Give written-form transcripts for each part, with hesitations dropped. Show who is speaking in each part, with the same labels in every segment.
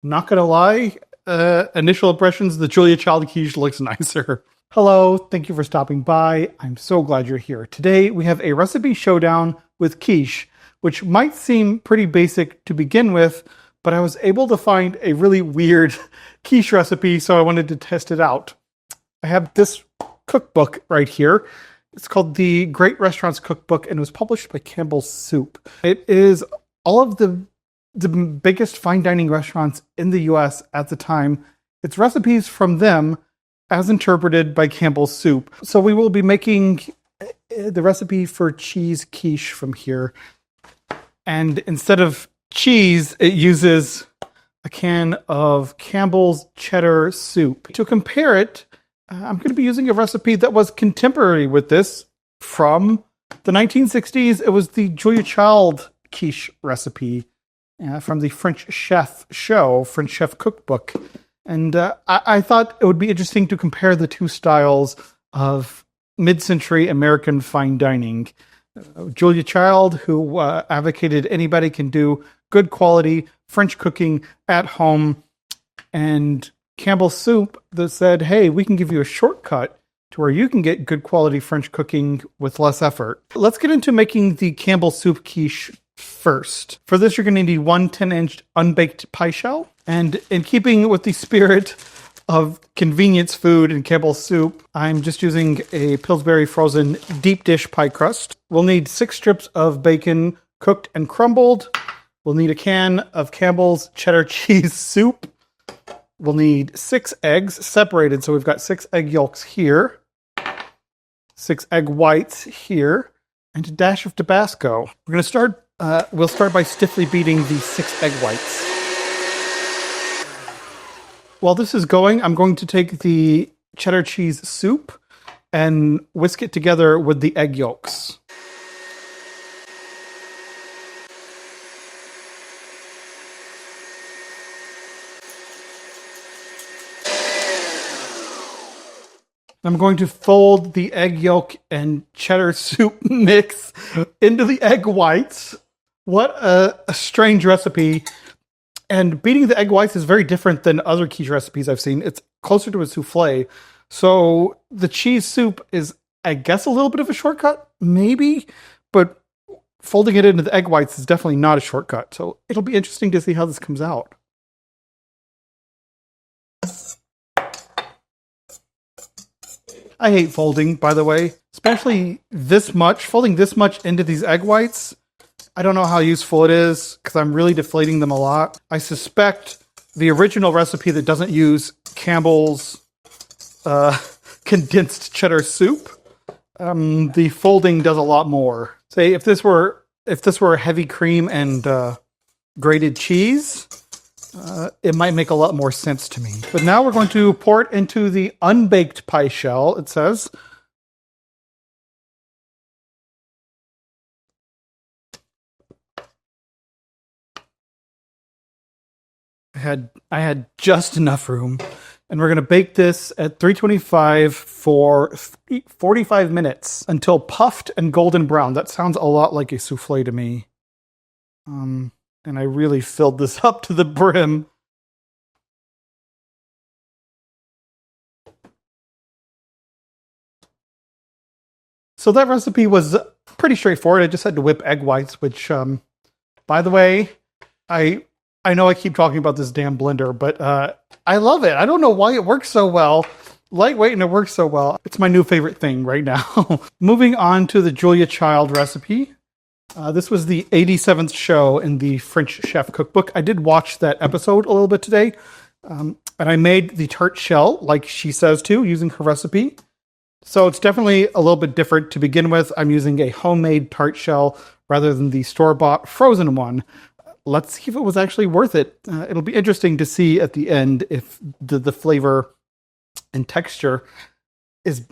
Speaker 1: Not gonna lie, initial impressions, the Julia Child quiche looks nicer. Hello, thank you for stopping by. I'm so glad you're here. Today we have a recipe showdown with quiche, which might seem pretty basic to begin with, but I was able to find a really weird quiche recipe, so I wanted to test it out. I have this cookbook right here. It's called the Great Restaurants Cookbook, and it was published by Campbell Soup. It is all of the biggest fine dining restaurants in the US at the time. It's recipes from them as interpreted by Campbell Soup. So we will be making the recipe for cheese quiche from here. And instead of cheese, it uses a can of Campbell's cheddar soup. To compare it, I'm going to be using a recipe that was contemporary with this from the 1960s. It was the Julia Child quiche recipe from the French Chef French Chef Cookbook. And I thought it would be interesting to compare the two styles of mid-century American fine dining. Julia Child, who advocated anybody can do good quality French cooking at home, and Campbell Soup that said, hey, we can give you a shortcut to where you can get good quality French cooking with less effort. Let's get into making the Campbell Soup quiche first. For this, you're going to need one 10-inch unbaked pie shell. And in keeping with the spirit of convenience food in Campbell Soup, I'm just using a Pillsbury frozen deep dish pie crust. We'll need 6 strips of bacon cooked and crumbled. We'll need a can of Campbell's cheddar cheese soup. We'll need 6 eggs separated. So we've got 6 egg yolks here, 6 egg whites here, and a dash of Tabasco. We're going to start. We'll start by stiffly beating the 6 egg whites. While this is going, I'm going to take the cheddar cheese soup and whisk it together with the egg yolks. I'm going to fold the egg yolk and cheddar soup mix into the egg whites. What a strange recipe. And beating the egg whites is very different than other quiche recipes I've seen. It's closer to a souffle. So the cheese soup is, I guess, a little bit of a shortcut, maybe. But folding it into the egg whites is definitely not a shortcut. So it'll be interesting to see how this comes out. I hate folding, by the way, especially this much. Folding this much into these egg whites, I don't know how useful it is because I'm really deflating them a lot. I suspect the original recipe that doesn't use Campbell's condensed cheddar soup, the folding does a lot more. Say if this were heavy cream and grated cheese, it might make a lot more sense to me. But now we're going to pour it into the unbaked pie shell, it says. I had just enough room. And we're going to bake this at 325 for 45 minutes until puffed and golden brown. That sounds a lot like a souffle to me. And I really filled this up to the brim. So that recipe was pretty straightforward. I just had to whip egg whites, which, by the way, I know I keep talking about this damn blender, but I love it. I don't know why it works so well. Lightweight and it works so well. It's my new favorite thing right now. Moving on to the Julia Child recipe. This was the 87th show in the French Chef Cookbook. I did watch that episode a little bit today. And I made the tart shell, like she says to, using her recipe. So it's definitely a little bit different to begin with. I'm using a homemade tart shell rather than the store-bought frozen one. Let's see if it was actually worth it. It'll be interesting to see at the end if the flavor and texture is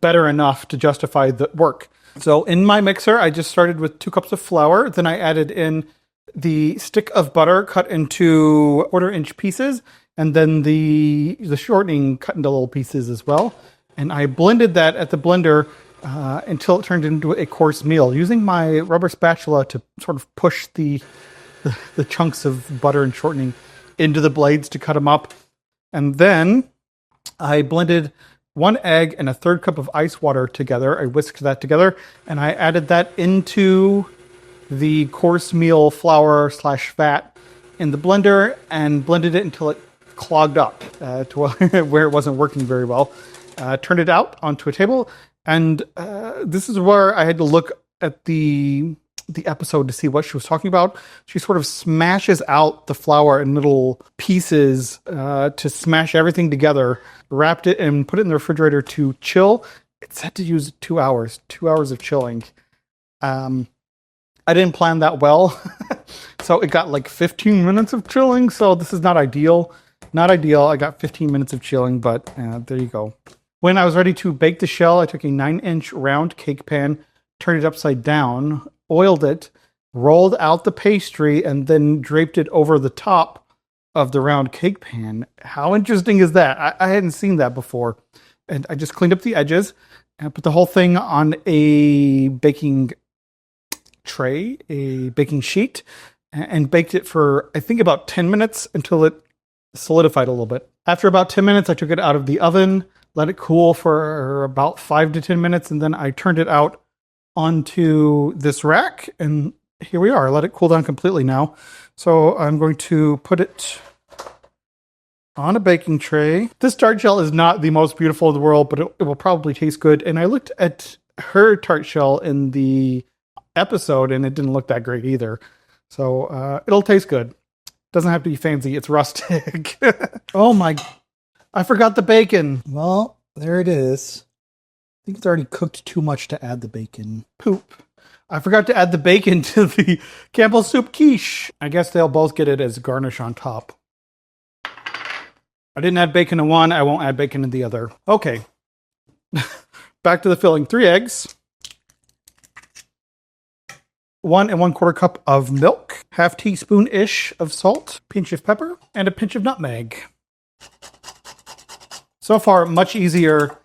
Speaker 1: better enough to justify the work. So in my mixer, I just started with 2 cups of flour. Then I added in the stick of butter cut into 1/4-inch pieces, and then the shortening cut into little pieces as well. And I blended that at the blender until it turned into a coarse meal, using my rubber spatula to sort of push the chunks of butter and shortening into the blades to cut them up. And then I blended 1 egg and a 1/3 cup of ice water together. I whisked that together, and I added that into the course meal flour / fat in the blender and blended it until it clogged up to where it wasn't working very well. Turned it out onto a table, and this is where I had to look at the episode to see what she was talking about. She sort of smashes out the flour in little pieces to smash everything together, wrapped it and put it in the refrigerator to chill. It said to use 2 hours, 2 hours of chilling. I didn't plan that well, so it got like 15 minutes of chilling, so this is not ideal. Not ideal. I got 15 minutes of chilling, but there you go. When I was ready to bake the shell, I took a 9-inch round cake pan, turned it upside down, oiled it, rolled out the pastry, and then draped it over the top of the round cake pan. How interesting is that? I hadn't seen that before. And I just cleaned up the edges and put the whole thing on a baking tray, a baking sheet, and baked it for, I think, about 10 minutes until it solidified a little bit. After about 10 minutes, I took it out of the oven, let it cool for about 5 to 10 minutes, and then I turned it out onto this rack, and here we are. Let it cool down completely now. So I'm going to put it on a baking tray. This tart shell is not the most beautiful in the world, but it will probably taste good. And I looked at her tart shell in the episode, and it didn't look that great either. So it'll taste good. Doesn't have to be fancy. It's rustic. Oh my, I forgot the bacon. Well, there it is. I think it's already cooked too much to add the bacon. Poop. I forgot to add the bacon to the Campbell soup quiche. I guess they'll both get it as garnish on top. I didn't add bacon in one. I won't add bacon in the other. Okay. Back to the filling. 3 eggs. 1 1/4 cup of milk. 1/2 teaspoon-ish of salt. Pinch of pepper. And a pinch of nutmeg. So far, much easier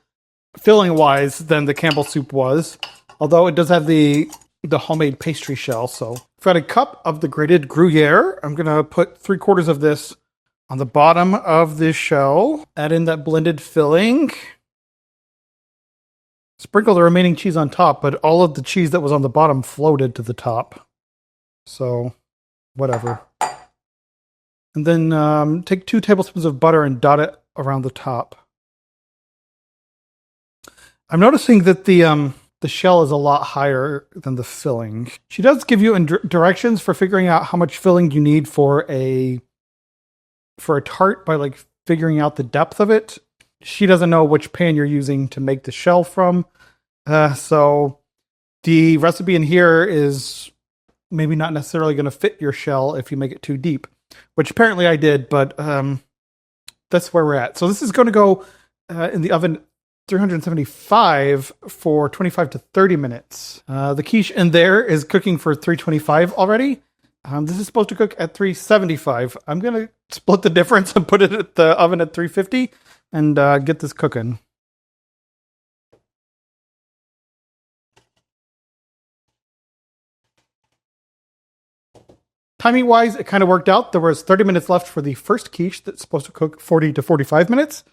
Speaker 1: filling-wise than the Campbell soup was. Although it does have the homemade pastry shell. So I've got a cup of the grated Gruyere. I'm going to put 3/4 of this on the bottom of this shell. Add in that blended filling. Sprinkle the remaining cheese on top, but all of the cheese that was on the bottom floated to the top. So, whatever. And then take 2 tablespoons of butter and dot it around the top. I'm noticing that the shell is a lot higher than the filling. She does give you directions for figuring out how much filling you need for a tart by like figuring out the depth of it. She doesn't know which pan you're using to make the shell from. So the recipe in here is maybe not necessarily going to fit your shell if you make it too deep, which apparently I did, but that's where we're at. So this is going to go in the oven 375 for 25 to 30 minutes. The quiche in there is cooking for 325 already. This is supposed to cook at 375. I'm going to split the difference and put it at the oven at 350 and get this cooking. Timing-wise, it kind of worked out. There was 30 minutes left for the first quiche that's supposed to cook 40 to 45 minutes.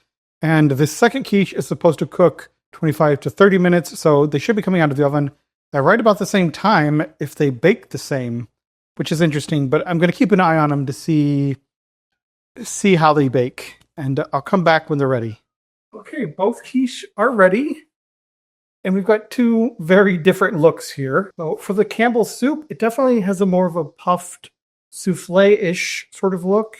Speaker 1: And the second quiche is supposed to cook 25 to 30 minutes. So they should be coming out of the oven at right about the same time if they bake the same, which is interesting. But I'm going to keep an eye on them to see how they bake. And I'll come back when they're ready. Okay, both quiche are ready. And we've got 2 very different looks here. So for the Campbell soup, it definitely has a more of a puffed souffle-ish sort of look.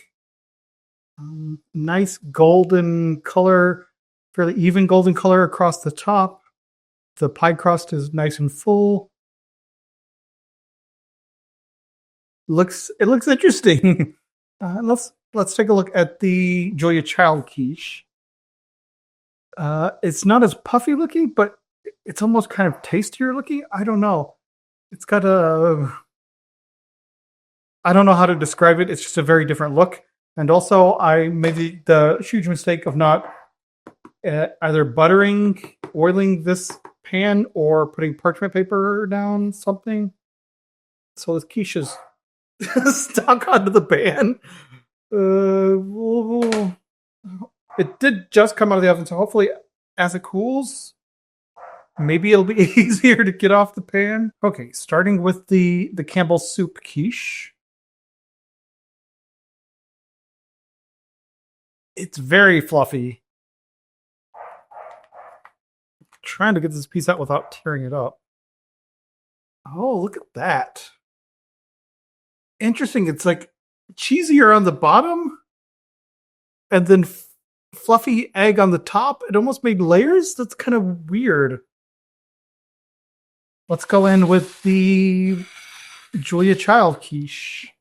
Speaker 1: Nice golden color, fairly even golden color across the top. The pie crust is nice and full. It looks interesting. Let's take a look at the Julia Child quiche. It's not as puffy looking, but it's almost kind of tastier looking. I don't know. It's got I don't know how to describe it. It's just a very different look. And also, I made the huge mistake of not either oiling this pan or putting parchment paper down something. So this quiche is stuck onto the pan. Well, it did just come out of the oven, so hopefully as it cools, maybe it'll be easier to get off the pan. Okay, starting with the Campbell soup quiche. It's very fluffy. Trying to get this piece out without tearing it up. Oh, look at that. Interesting. It's like cheesier on the bottom and then fluffy egg on the top. It almost made layers. That's kind of weird. Let's go in with the Julia Child quiche.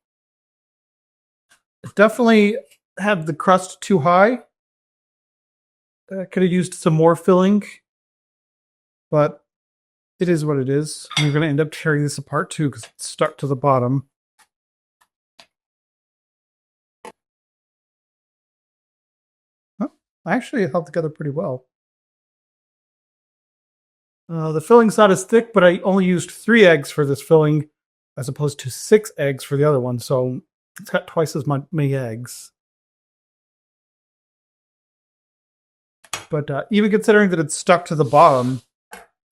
Speaker 1: It definitely had the crust too high. Could have used some more filling, but it is what it is. And we're going to end up tearing this apart too because it's stuck to the bottom. Oh, actually, it held together pretty well. The filling's not as thick, but I only used 3 eggs for this filling as opposed to 6 eggs for the other one, so it's got twice as many eggs. But even considering that it's stuck to the bottom,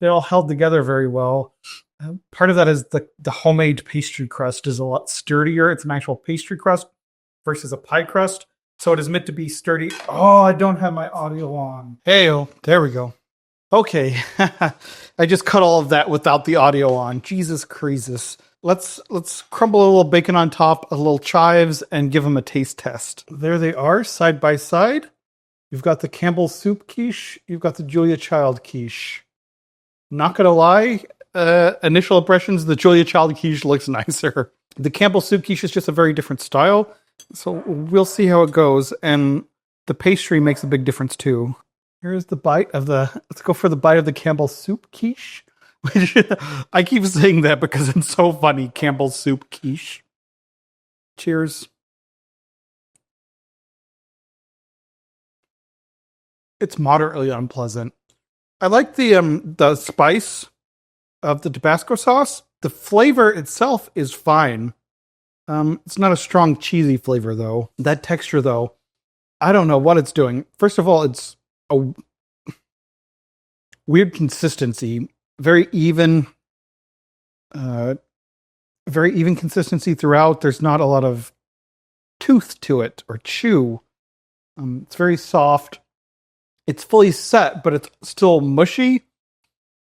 Speaker 1: they all held together very well. Part of that is the homemade pastry crust is a lot sturdier. It's an actual pastry crust versus a pie crust, so it is meant to be sturdy. Oh, I don't have my audio on. Hey-o, there we go. Okay, I just cut all of that without the audio on. Jesus Christus. Let's crumble a little bacon on top, a little chives, and give them a taste test. There they are, side by side. You've got the Campbell soup quiche. You've got the Julia Child quiche. Not gonna lie, initial impressions, the Julia Child quiche looks nicer. The Campbell soup quiche is just a very different style, so we'll see how it goes. And the pastry makes a big difference too. Here's the bite of let's go for the bite of the Campbell soup quiche. Which I keep saying that because it's so funny, Campbell soup quiche. Cheers. It's moderately unpleasant. I like the spice of the Tabasco sauce. The flavor itself is fine. It's not a strong cheesy flavor though. That texture though, I don't know what it's doing. First of all, it's a weird consistency, very even consistency throughout. There's not a lot of tooth to it or chew. It's very soft. It's fully set, but it's still mushy.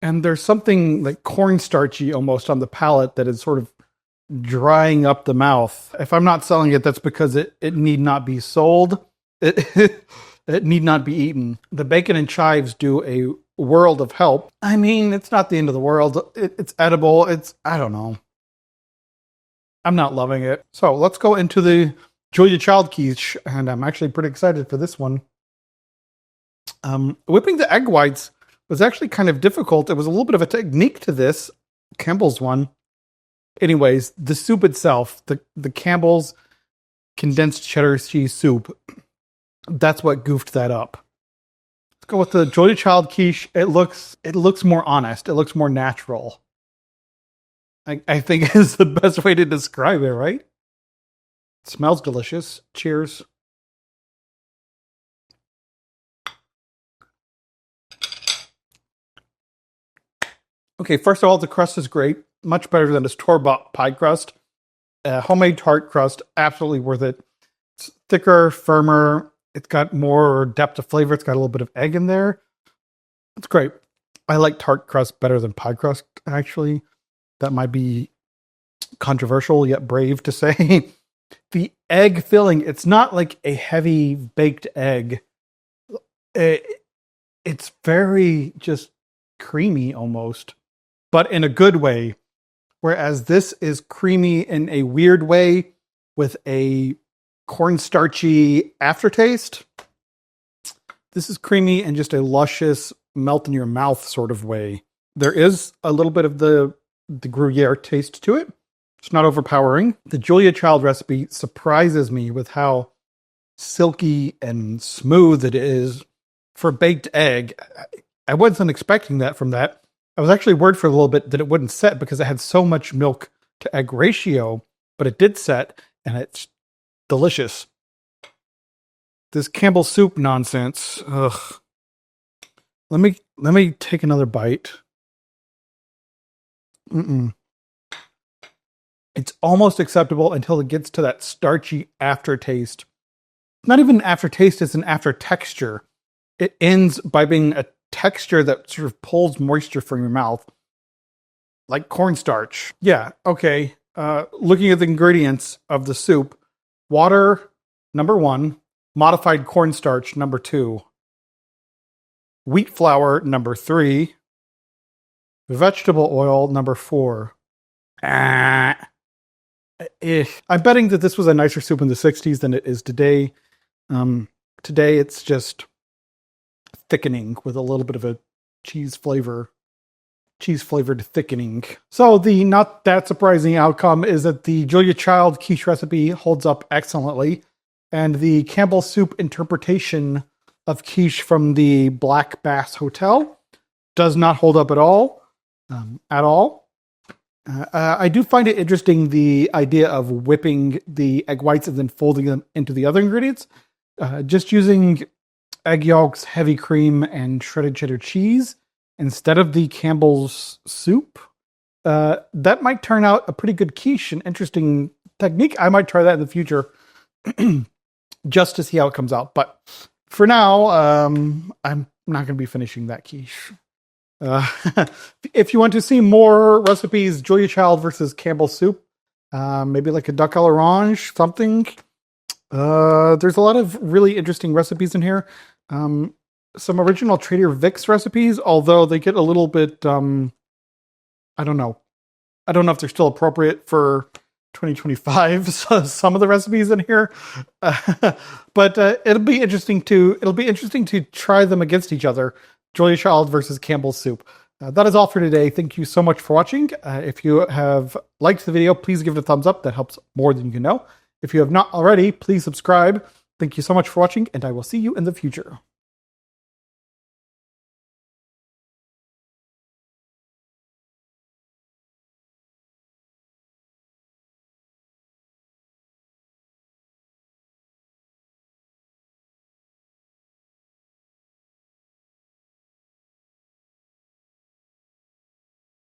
Speaker 1: And there's something like cornstarchy almost on the palate that is sort of drying up the mouth. If I'm not selling it, that's because it need not be sold. It need not be eaten. The bacon and chives do a world of help. I mean, it's not the end of the world. It's edible. I don't know. I'm not loving it. So let's go into the Julia Child quiche, and I'm actually pretty excited for this one. Whipping the egg whites was actually kind of difficult. It was a little bit of a technique to this, Campbell's one. Anyways, the soup itself, the Campbell's condensed cheddar cheese soup, that's what goofed that up. Let's go with the Julia Child quiche. It looks more honest. It looks more natural. I think is the best way to describe it, right? It smells delicious. Cheers. Okay, first of all, the crust is great. Much better than a store-bought pie crust. Homemade tart crust, absolutely worth it. It's thicker, firmer. It's got more depth of flavor. It's got a little bit of egg in there. It's great. I like tart crust better than pie crust, actually. That might be controversial, yet brave to say. The egg filling, it's not like a heavy baked egg. It's very just creamy almost, but in a good way. Whereas this is creamy in a weird way with a cornstarchy aftertaste. This is creamy in just a luscious, melt in your mouth sort of way. There is a little bit of the Gruyere taste to it. It's not overpowering. The Julia Child recipe surprises me with how silky and smooth it is for baked egg. I wasn't expecting that from that. I was actually worried for a little bit that it wouldn't set because it had so much milk to egg ratio, but it did set, and it's delicious. this Campbell soup nonsense. Ugh. Let me take another bite. It's almost acceptable until it gets to that starchy aftertaste. Not even aftertaste, it's an after texture. It ends by being a texture that sort of pulls moisture from your mouth. Like cornstarch. Yeah, okay. Looking at the ingredients of the soup, water, number 1. Modified cornstarch, number 2. Wheat flour, number 3. Vegetable oil, number 4. I'm betting that this was a nicer soup in the 60s than it is today. Today it's just thickening with a little bit of a cheese flavored thickening. So the not that surprising outcome is that the Julia Child quiche recipe holds up excellently, and the Campbell soup interpretation of quiche from the Black Bass Hotel does not hold up at all. I do find it interesting, the idea of whipping the egg whites and then folding them into the other ingredients. Just using egg yolks, heavy cream, and shredded cheddar cheese instead of the Campbell's soup. That might turn out a pretty good quiche, an interesting technique. I might try that in the future just to see how it comes out. But for now, I'm not going to be finishing that quiche. If you want to see more recipes, Julia Child versus Campbell soup, maybe like a duck à l'orange, something. There's a lot of really interesting recipes in here. Some original Trader Vic's recipes, although they get a little bit, I don't know if they're still appropriate for 2025. So some of the recipes in here, but it'll be interesting to try them against each other. Julia Child versus Campbell soup. That is all for today. Thank you so much for watching. If you have liked the video, please give it a thumbs up. That helps more than you can know. If you have not already, please subscribe. Thank you so much for watching, and I will see you in the future.